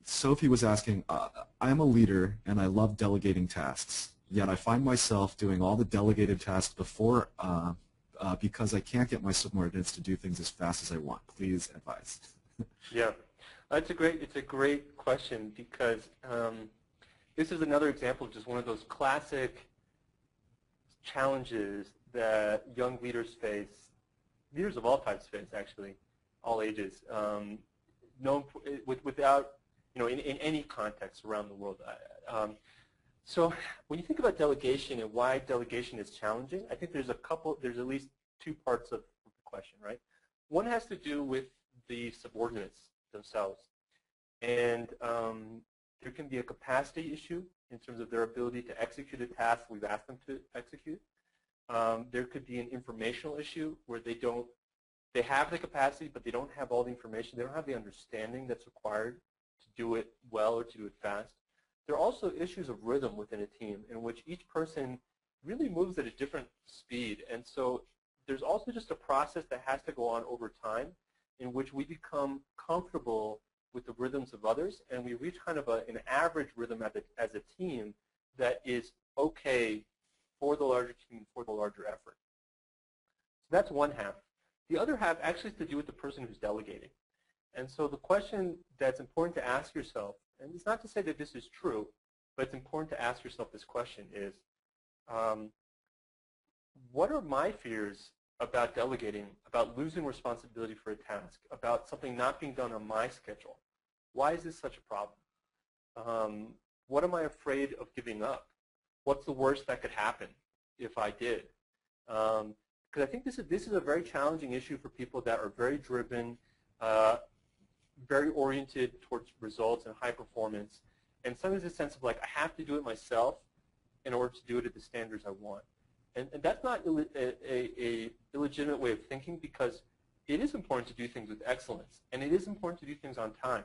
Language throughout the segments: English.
Sophie was asking, I'm a leader and I love delegating tasks, yet I find myself doing all the delegated tasks before because I can't get my subordinates to do things as fast as I want. Please advise. Yeah, it's a great question because this is another example of just one of those classic challenges that young leaders face, leaders of all types face actually, all ages, without, in any context around the world. So when you think about delegation and why delegation is challenging, I think there's at least two parts of the question, right? One has to do with the subordinates themselves. And there can be a capacity issue in terms of their ability to execute a task we've asked them to execute. There could be an informational issue where they have the capacity, but they don't have all the information. They don't have the understanding that's required to do it well or to do it fast. There are also issues of rhythm within a team in which each person really moves at a different speed. And so there's also just a process that has to go on over time in which we become comfortable with the rhythms of others, and we reach kind of an average rhythm as a team that is okay for the larger team, for the larger effort. So that's one half. The other half actually has to do with the person who's delegating. And so the question that's important to ask yourself, and it's not to say that this is true, but it's important to ask yourself this question is, what are my fears about delegating, about losing responsibility for a task, about something not being done on my schedule? Why is this such a problem? What am I afraid of giving up? What's the worst that could happen if I did? Because I think this is a very challenging issue for people that are very driven, very oriented towards results and high performance, and sometimes a sense of like, I have to do it myself in order to do it at the standards I want. And that's not a illegitimate way of thinking, because it is important to do things with excellence, and it is important to do things on time.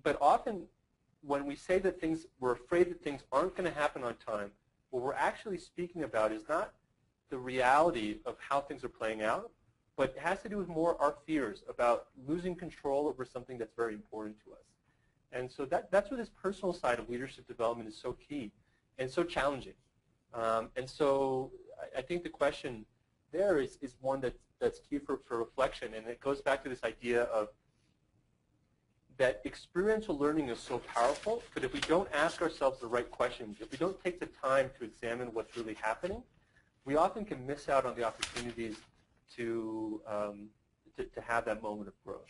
But often when we say that we're afraid that things aren't going to happen on time, what we're actually speaking about is not the reality of how things are playing out, but it has to do with more our fears about losing control over something that's very important to us. And so that's where this personal side of leadership development is so key and so challenging. And so I think the question there is one that's key for reflection, and it goes back to this idea of that experiential learning is so powerful, but if we don't ask ourselves the right questions, if we don't take the time to examine what's really happening, we often can miss out on the opportunities to have that moment of growth.